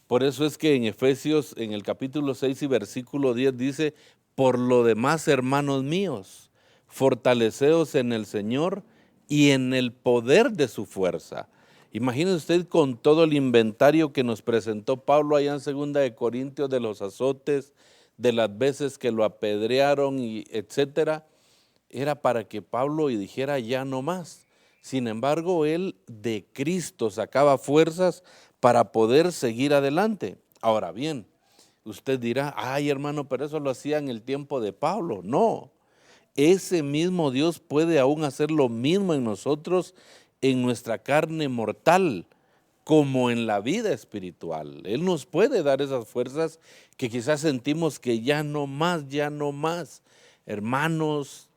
B: Por eso es que en Efesios, en el capítulo 6 y versículo 10 dice, por lo demás, hermanos míos, fortaleceos en el Señor y en el poder de su fuerza. Imagínese usted con todo el inventario que nos presentó Pablo allá en 2 de Corintios, de los azotes, de las veces que lo apedrearon, y etcétera. Era para que Pablo dijera ya no más. Sin embargo, él de Cristo sacaba fuerzas para poder seguir adelante. Ahora bien, usted dirá, ay hermano, pero eso lo hacía en el tiempo de Pablo. No, ese mismo Dios puede aún hacer lo mismo en nosotros, en nuestra carne mortal, como en la vida espiritual. Él nos puede dar esas fuerzas que quizás sentimos que ya no más, ya no más. Hermanos,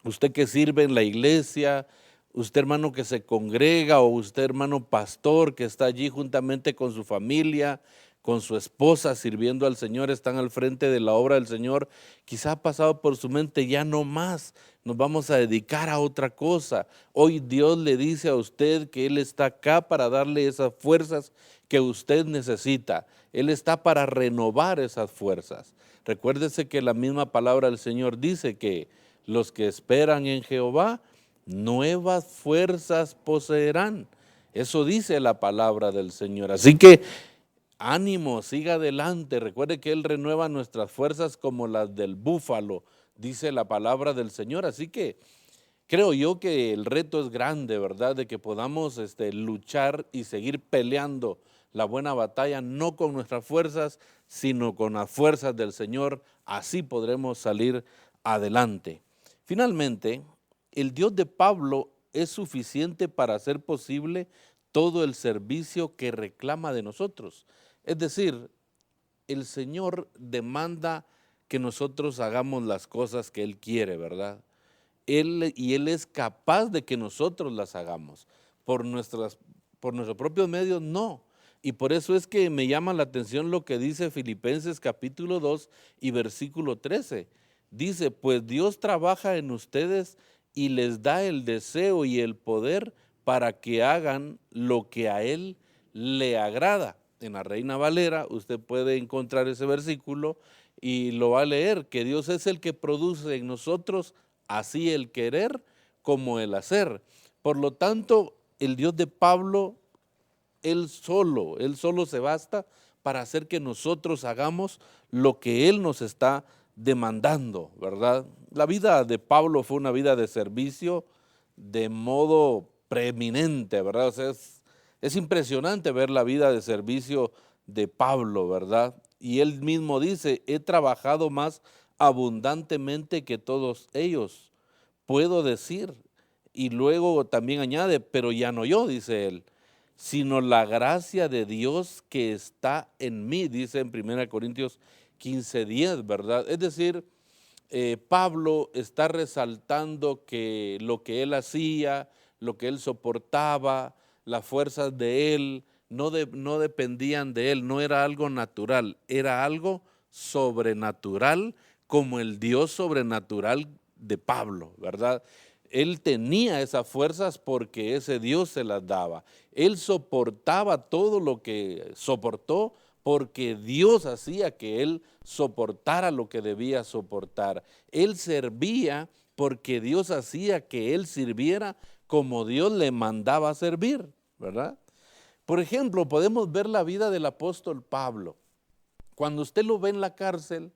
B: usted que sirve en la iglesia, usted hermano que se congrega, o usted hermano pastor que está allí juntamente con su familia, con su esposa sirviendo al Señor, están al frente de la obra del Señor, quizá ha pasado por su mente, ya no más, nos vamos a dedicar a otra cosa. Hoy Dios le dice a usted que Él está acá para darle esas fuerzas que usted necesita. Él está para renovar esas fuerzas. Recuérdese que la misma palabra del Señor dice que los que esperan en Jehová, nuevas fuerzas poseerán. Eso dice la palabra del Señor. Así que ánimo, siga adelante. Recuerde que Él renueva nuestras fuerzas como las del búfalo, dice la palabra del Señor. Así que creo yo que el reto es grande, ¿verdad? De que podamos luchar y seguir peleando la buena batalla, no con nuestras fuerzas, sino con las fuerzas del Señor. Así podremos salir adelante. Finalmente, el Dios de Pablo es suficiente para hacer posible todo el servicio que reclama de nosotros. Es decir, el Señor demanda que nosotros hagamos las cosas que Él quiere, ¿verdad? Él es capaz de que nosotros las hagamos. Por nuestros propios medios, no. Y por eso es que me llama la atención lo que dice Filipenses capítulo 2 y versículo 13. Dice, pues Dios trabaja en ustedes y les da el deseo y el poder para que hagan lo que a Él le agrada. En la Reina Valera usted puede encontrar ese versículo y lo va a leer, que Dios es el que produce en nosotros así el querer como el hacer. Por lo tanto, el Dios de Pablo, Él solo se basta para hacer que nosotros hagamos lo que Él nos está demandando, ¿verdad? La vida de Pablo fue una vida de servicio de modo preeminente, ¿verdad? O sea, es impresionante ver la vida de servicio de Pablo, ¿verdad? Y él mismo dice, he trabajado más abundantemente que todos ellos, puedo decir. Y luego también añade, pero ya no yo, dice él, sino la gracia de Dios que está en mí, dice en 1 Corintios 15:10, ¿verdad? Es decir, Pablo está resaltando que lo que él hacía, lo que él soportaba, las fuerzas de él, no dependían de él, no era algo natural, era algo sobrenatural, como el Dios sobrenatural de Pablo, ¿verdad? Él tenía esas fuerzas porque ese Dios se las daba. Él soportaba todo lo que soportó porque Dios hacía que él soportara lo que debía soportar. Él servía porque Dios hacía que él sirviera como Dios le mandaba servir, ¿verdad? Por ejemplo, podemos ver la vida del apóstol Pablo. Cuando usted lo ve en la cárcel,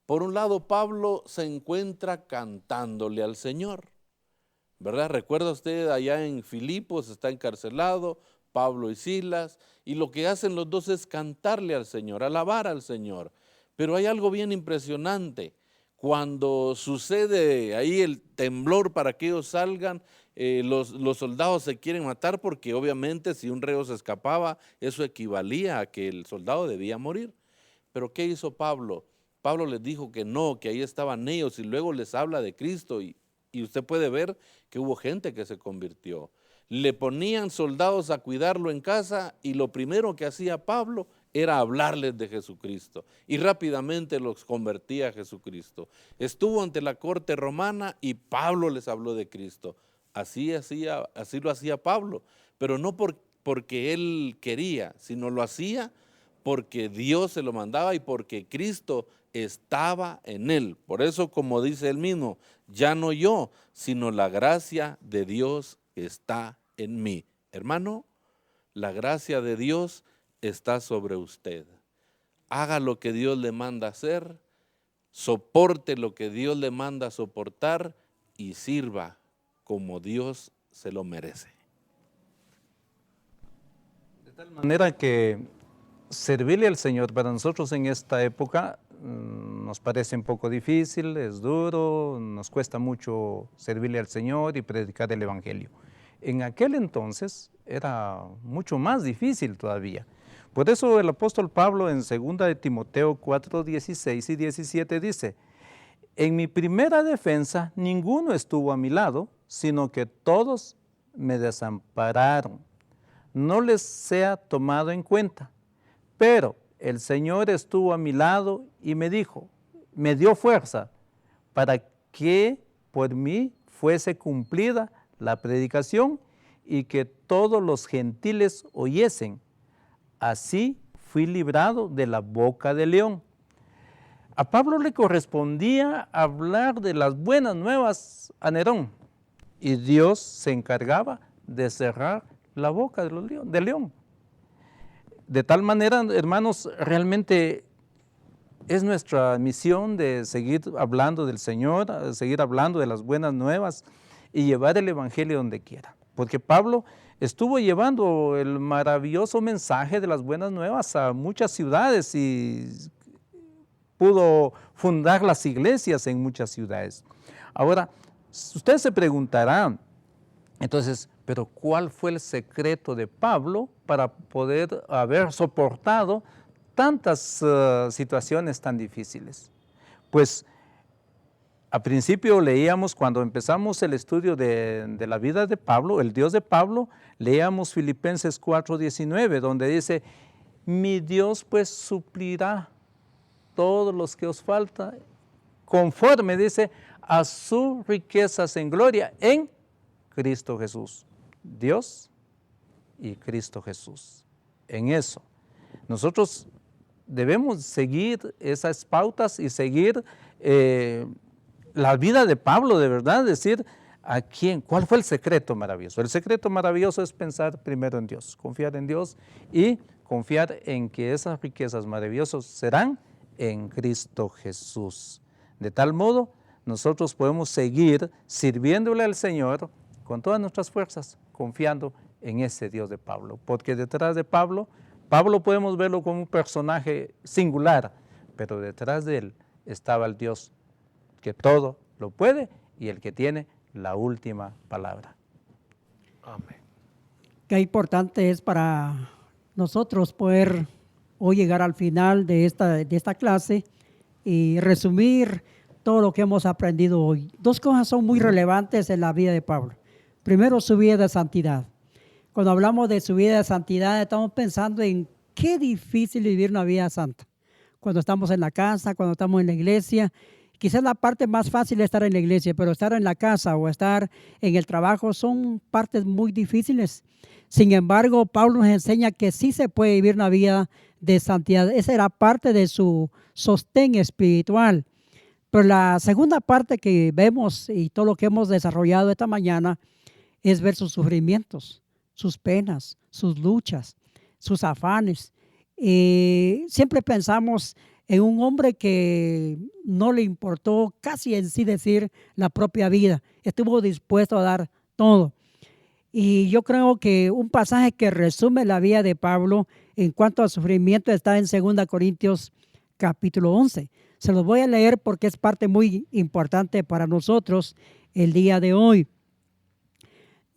B: por un lado Pablo se encuentra cantándole al Señor, ¿verdad? Recuerda usted allá en Filipos, está encarcelado Pablo y Silas, y lo que hacen los dos es cantarle al Señor, alabar al Señor. Pero hay algo bien impresionante. Cuando sucede ahí el temblor para que ellos salgan, los soldados se quieren matar porque obviamente si un reo se escapaba, eso equivalía a que el soldado debía morir. Pero ¿qué hizo Pablo? Pablo les dijo que no, que ahí estaban ellos y luego les habla de Cristo y usted puede ver que hubo gente que se convirtió. Le ponían soldados a cuidarlo en casa y lo primero que hacía Pablo era hablarles de Jesucristo y rápidamente los convertía a Jesucristo. Estuvo ante la corte romana y Pablo les habló de Cristo. Así lo hacía Pablo, pero no porque él quería, sino lo hacía porque Dios se lo mandaba y porque Cristo estaba en él. Por eso, como dice él mismo, ya no yo, sino la gracia de Dios está en mí. Hermano, la gracia de Dios está sobre usted. Haga lo que Dios le manda hacer, soporte lo que Dios le manda soportar y sirva como Dios se lo merece.
F: De tal manera que servirle al Señor para nosotros en esta época nos parece un poco difícil, es duro, nos cuesta mucho servirle al Señor y predicar el Evangelio. En aquel entonces era mucho más difícil todavía. Por eso el apóstol Pablo en 2 de Timoteo 4:16 y 17 dice, en mi primera defensa ninguno estuvo a mi lado, sino que todos me desampararon. No les sea tomado en cuenta, pero el Señor estuvo a mi lado y me dijo, me dio fuerza para que por mí fuese cumplida la predicación y que todos los gentiles oyesen. Así fui librado de la boca del león. A Pablo le correspondía hablar de las buenas nuevas a Nerón y Dios se encargaba de cerrar la boca del león. De tal manera, hermanos, realmente es nuestra misión de seguir hablando del Señor, seguir hablando de las buenas nuevas y llevar el Evangelio donde quiera. Porque Pablo estuvo llevando el maravilloso mensaje de las buenas nuevas a muchas ciudades y pudo fundar las iglesias en muchas ciudades. Ahora, usted se preguntará, entonces, pero ¿cuál fue el secreto de Pablo para poder haber soportado tantas situaciones tan difíciles? Pues al principio leíamos, cuando empezamos el estudio de la vida de Pablo, el Dios de Pablo, leíamos Filipenses 4:19, donde dice, mi Dios pues suplirá todos los que os falta, conforme, dice, a sus riquezas en gloria en Cristo Jesús. Dios y Cristo Jesús. En eso, nosotros debemos seguir esas pautas y seguir la vida de Pablo, de verdad, decir a quién, cuál fue el secreto maravilloso. El secreto maravilloso es pensar primero en Dios, confiar en Dios y confiar en que esas riquezas maravillosas serán en Cristo Jesús. De tal modo, nosotros podemos seguir sirviéndole al Señor con todas nuestras fuerzas, confiando en ese Dios de Pablo. Porque detrás de Pablo podemos verlo como un personaje singular, pero detrás de él estaba el Dios que todo lo puede y el que tiene la última palabra.
B: Amén.
E: Qué importante es para nosotros poder hoy llegar al final de esta clase y resumir todo lo que hemos aprendido hoy. Dos cosas son muy relevantes en la vida de Pablo. Primero, su vida de santidad. Cuando hablamos de su vida de santidad, estamos pensando en qué difícil vivir una vida santa. Cuando estamos en la casa, cuando estamos en la iglesia, quizás la parte más fácil es estar en la iglesia, pero estar en la casa o estar en el trabajo son partes muy difíciles. Sin embargo, Pablo nos enseña que sí se puede vivir una vida de santidad. Esa era parte de su sostén espiritual. Pero la segunda parte que vemos y todo lo que hemos desarrollado esta mañana es ver sus sufrimientos, sus penas, sus luchas, sus afanes. Siempre pensamos en un hombre que no le importó casi en sí decir la propia vida. Estuvo dispuesto a dar todo. Y yo creo que un pasaje que resume la vida de Pablo en cuanto al sufrimiento está en 2 Corintios capítulo 11. Se los voy a leer porque es parte muy importante para nosotros el día de hoy.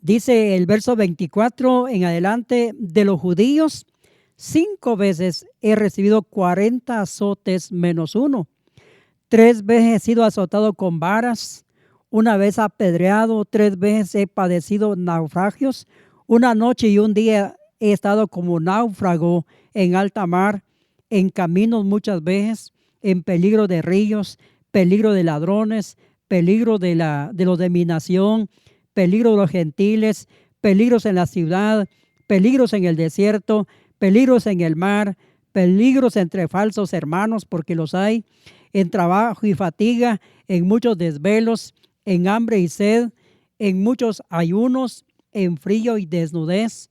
E: Dice el verso 24 en adelante, de los judíos, 5 veces he recibido 40 azotes menos 1. 3 veces he sido azotado con varas, 1 vez apedreado, 3 veces he padecido naufragios, 1 noche y 1 día he estado como náufrago en alta mar, en caminos muchas veces, en peligro de ríos, peligro de ladrones, peligro de los de mi nación, peligro de los gentiles, peligros en la ciudad, peligros en el desierto, peligros en el mar, peligros entre falsos hermanos, porque los hay, en trabajo y fatiga, en muchos desvelos, en hambre y sed, en muchos ayunos, en frío y desnudez.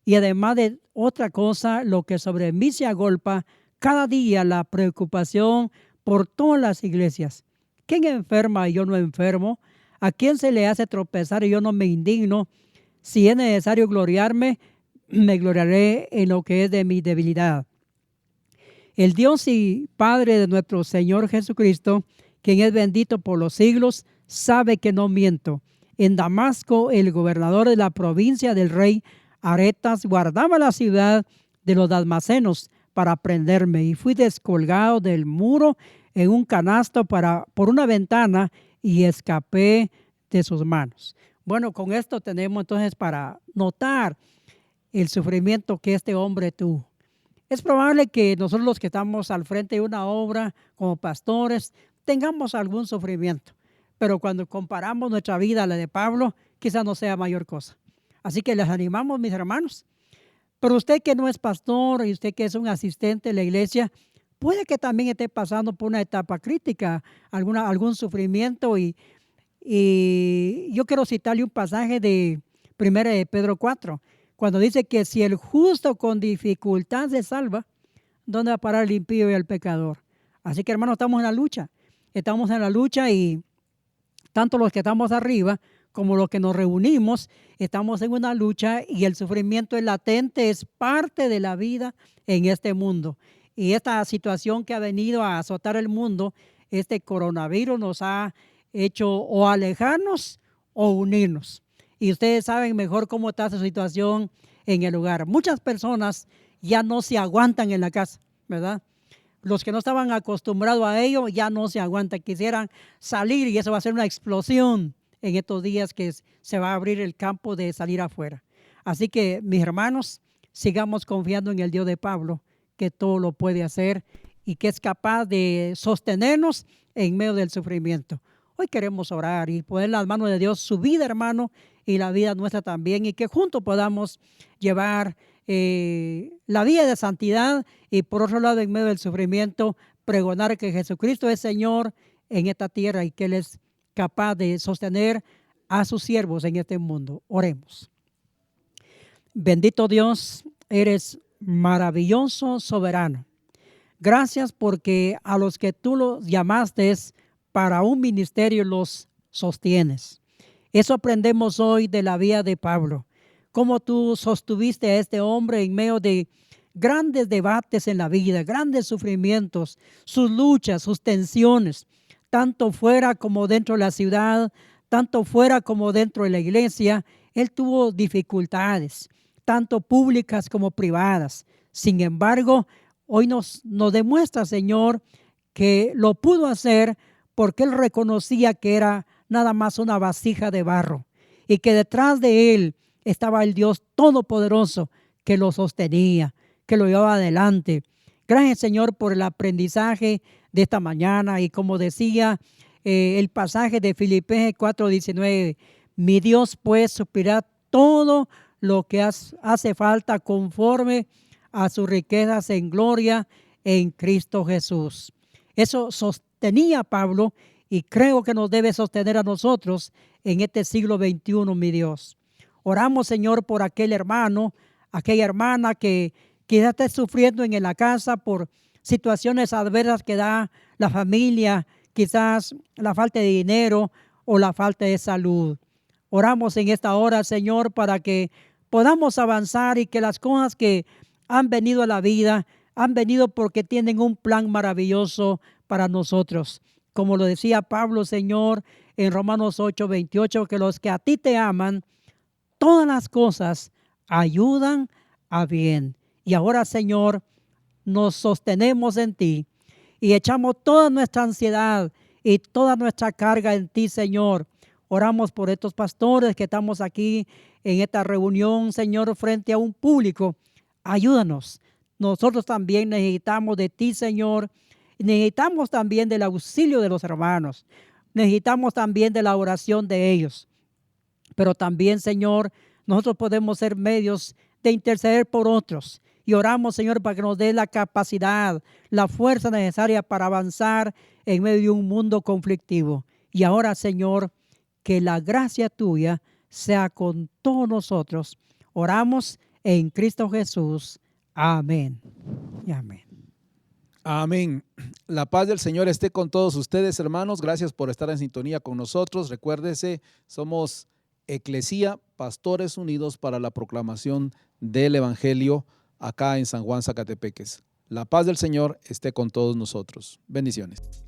E: Y además de otra cosa, lo que sobre mí se agolpa, cada día la preocupación por todas las iglesias. ¿Quién enferma y yo no enfermo? ¿A quién se le hace tropezar y yo no me indigno? Si es necesario gloriarme, me gloriaré en lo que es de mi debilidad. El Dios y Padre de nuestro Señor Jesucristo, quien es bendito por los siglos, sabe que no miento. En Damasco, el gobernador de la provincia del rey Aretas guardaba la ciudad de los damascenos para prenderme, y fui descolgado del muro en un canasto por una ventana y escapé de sus manos. Bueno, con esto tenemos entonces para notar el sufrimiento que este hombre tuvo. Es probable que nosotros los que estamos al frente de una obra como pastores tengamos algún sufrimiento, pero cuando comparamos nuestra vida a la de Pablo, quizás no sea mayor cosa. Así que les animamos, mis hermanos. Pero usted que no es pastor y usted que es un asistente de la iglesia, puede que también esté pasando por una etapa crítica, algún sufrimiento. Y yo quiero citarle un pasaje de 1 de Pedro 4, cuando dice que si el justo con dificultad se salva, ¿dónde va a parar el impío y el pecador? Así que, hermanos, estamos en la lucha y tanto los que estamos arriba como los que nos reunimos, estamos en una lucha y el sufrimiento es latente, es parte de la vida en este mundo. Y esta situación que ha venido a azotar el mundo, este coronavirus nos ha hecho o alejarnos o unirnos. Y ustedes saben mejor cómo está esa situación en el lugar. Muchas personas ya no se aguantan en la casa, ¿verdad? Los que no estaban acostumbrados a ello ya no se aguantan, quisieran salir y eso va a ser una explosión en estos días que se va a abrir el campo de salir afuera. Así que, mis hermanos, sigamos confiando en el Dios de Pablo, que todo lo puede hacer y que es capaz de sostenernos en medio del sufrimiento. Hoy queremos orar y poner en las manos de Dios su vida, hermano, y la vida nuestra también, y que juntos podamos llevar la vida de santidad y por otro lado, en medio del sufrimiento, pregonar que Jesucristo es Señor en esta tierra y que Él es capaz de sostener a sus siervos en este mundo. Oremos. Bendito Dios, eres maravilloso, soberano. Gracias porque a los que tú los llamaste para un ministerio los sostienes. Eso aprendemos hoy de la vida de Pablo. Cómo tú sostuviste a este hombre en medio de grandes debates en la vida, grandes sufrimientos, sus luchas, sus tensiones, tanto fuera como dentro de la ciudad, tanto fuera como dentro de la iglesia. Él tuvo dificultades, tanto públicas como privadas. Sin embargo, hoy nos demuestra, Señor, que lo pudo hacer porque Él reconocía que era nada más una vasija de barro y que detrás de Él estaba el Dios Todopoderoso que lo sostenía, que lo llevaba adelante. Gracias, Señor, por el aprendizaje de esta mañana y como decía el pasaje de Filipenses 4:19, mi Dios pues suplirá todo lo que hace falta conforme a sus riquezas en gloria en Cristo Jesús. Eso sostenía a Pablo y creo que nos debe sostener a nosotros en este siglo XXI, mi Dios. Oramos, Señor, por aquel hermano, aquella hermana que quizás esté sufriendo en la casa por situaciones adversas que da la familia, quizás la falta de dinero o la falta de salud. Oramos en esta hora, Señor, para que podamos avanzar y que las cosas que han venido a la vida han venido porque tienen un plan maravilloso para nosotros. Como lo decía Pablo, Señor, en Romanos 8:28, que los que a ti te aman, todas las cosas ayudan a bien. Y ahora, Señor, nos sostenemos en ti y echamos toda nuestra ansiedad y toda nuestra carga en ti, Señor. Oramos por estos pastores que estamos aquí en esta reunión, Señor, frente a un público. Ayúdanos. Nosotros también necesitamos de ti, Señor. Necesitamos también del auxilio de los hermanos. Necesitamos también de la oración de ellos. Pero también, Señor, nosotros podemos ser medios de interceder por otros. Y oramos, Señor, para que nos dé la capacidad, la fuerza necesaria para avanzar en medio de un mundo conflictivo. Y ahora, Señor, que la gracia tuya sea con todos nosotros. Oramos en Cristo Jesús. Amén y amén.
D: Amén. La paz del Señor esté con todos ustedes, hermanos. Gracias por estar en sintonía con nosotros. Recuérdese, somos Eclesía, Pastores Unidos para la Proclamación del Evangelio acá en San Juan, Zacatepeques. La paz del Señor esté con todos nosotros. Bendiciones.